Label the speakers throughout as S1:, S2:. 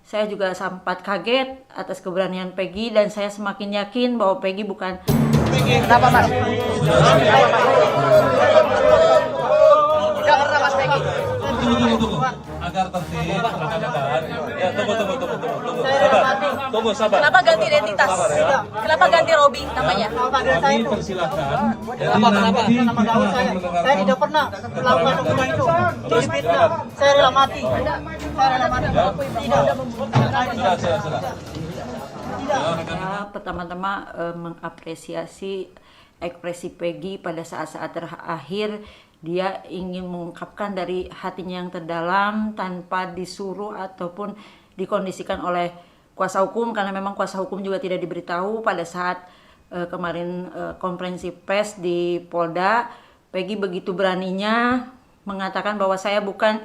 S1: Saya juga sempat kaget atas keberanian Peggy dan saya semakin yakin bahwa Peggy bukan.
S2: Kenapa Mas? Kenapa Mas Peggy?
S3: Tunggu. Agar tertib, rekan-rekan. Ya, tunggu, sabar.
S2: Kenapa ganti identitas?
S3: Sabar, ya.
S2: Kenapa ganti Robi namanya?
S3: Kami persilakan.
S2: Kenapa?
S4: Nama gaul saya tidak pernah melakukan hukuman itu. Terus fitnah, saya rela mati. Saya rela mati. Tidak.
S3: Sudah.
S1: Pertama-tama mengapresiasi ekspresi Peggy pada saat-saat terakhir. Dia ingin mengungkapkan dari hatinya yang terdalam tanpa disuruh ataupun dikondisikan oleh kuasa hukum, karena memang kuasa hukum juga tidak diberitahu pada saat kemarin konferensi pers di Polda. Peggy begitu beraninya mengatakan bahwa saya bukan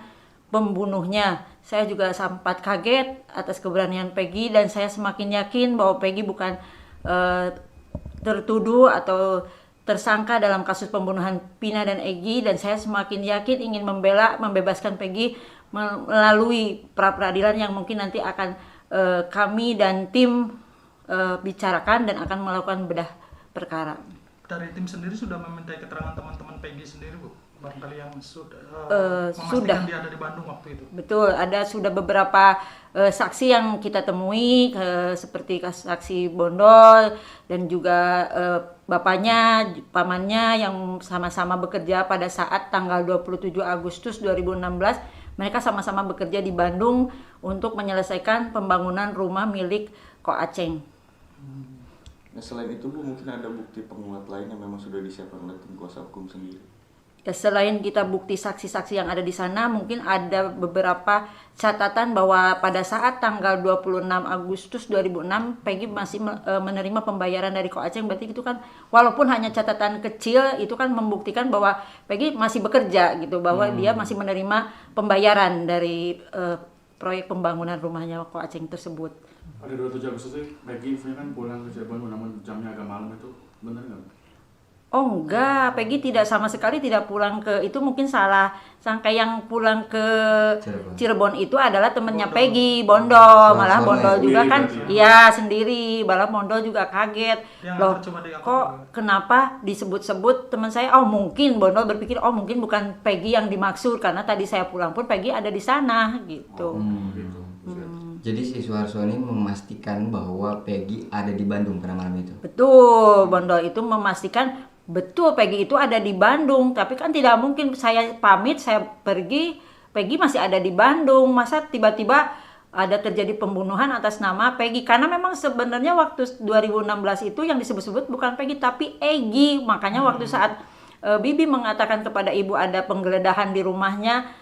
S1: pembunuhnya. Saya juga sempat kaget atas keberanian Peggy dan saya semakin yakin bahwa Peggy bukan tertuduh atau tersangka dalam kasus pembunuhan Pina dan Egy, dan saya semakin yakin ingin membebaskan Peggy melalui pra-peradilan yang mungkin nanti akan kami dan tim bicarakan dan akan melakukan bedah perkara.
S5: Dari tim sendiri sudah meminta keterangan teman-teman Peggy sendiri, Bu? Barangkali yang sudah
S1: sudah.
S5: Dia ada di Bandung waktu itu.
S1: Betul, ada sudah beberapa saksi yang kita temui seperti saksi Bondol dan juga bapaknya, pamannya yang sama-sama bekerja pada saat tanggal 27 Agustus 2016. Mereka sama-sama bekerja di Bandung untuk menyelesaikan pembangunan rumah milik Ko Aceng.
S6: Nah, selain itu Bu, mungkin ada bukti penguat lain yang memang sudah disiapkan oleh tim kuasa hukum sendiri?
S1: Selain kita bukti saksi-saksi yang ada di sana, mungkin ada beberapa catatan bahwa pada saat tanggal 26 Agustus 2006 Peggy masih menerima pembayaran dari Ko Aceng. Berarti itu kan walaupun hanya catatan kecil, itu kan membuktikan bahwa Peggy masih bekerja gitu, bahwa dia masih menerima pembayaran dari proyek pembangunan rumahnya Ko Aceng tersebut.
S7: Pada 27 Agustus itu Peggy kan pulang ke Cirebon, namun jamnya agak malam, itu benar nggak?
S1: Oh enggak, Peggy tidak sama sekali tidak pulang ke itu, mungkin salah sangka. Yang pulang ke Cirebon itu adalah temennya Peggy, Bondol. Malah Bondol juga kan, iya sendiri. Malah Bondol juga kaget. Loh, kok kenapa disebut-sebut teman saya? Oh mungkin Bondol berpikir, oh mungkin bukan Peggy yang dimaksud, karena tadi saya pulang pun Peggy ada di sana gitu.
S8: Jadi si Suharso ini memastikan bahwa Peggy ada di Bandung pada malam itu?
S1: Betul, Bondol itu memastikan betul Peggy itu ada di Bandung, tapi kan tidak mungkin saya pamit, saya pergi, Peggy masih ada di Bandung. Masa tiba-tiba ada terjadi pembunuhan atas nama Peggy? Karena memang sebenarnya waktu 2016 itu yang disebut-sebut bukan Peggy tapi Egy. Makanya waktu saat Bibi mengatakan kepada ibu ada penggeledahan di rumahnya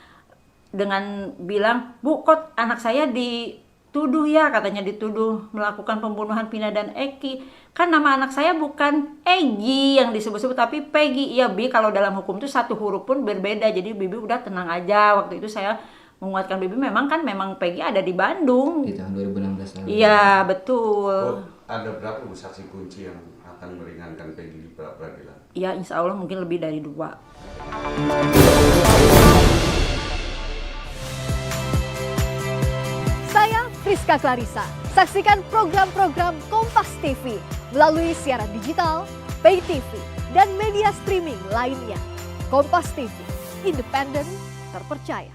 S1: dengan bilang, "Bu, kok anak saya dituduh ya," katanya dituduh melakukan pembunuhan Pina dan Eki. Kan nama anak saya bukan Egy yang disebut-sebut tapi Peggy. Iya Bi, kalau dalam hukum itu satu huruf pun berbeda. Jadi Bibi udah tenang aja. Waktu itu saya menguatkan Bibi, memang Peggy ada di Bandung.
S8: Di tahun 2016 lalu.
S1: Iya, betul.
S9: Ada berapa saksi kunci yang akan meringankan Peggy di peradilan?
S1: Iya, insya Allah mungkin lebih dari 2.
S10: Saya Friska Clarissa. Saksikan program-program Kompas TV melalui siaran digital, pay TV, dan media streaming lainnya. Kompas TV, independen, terpercaya.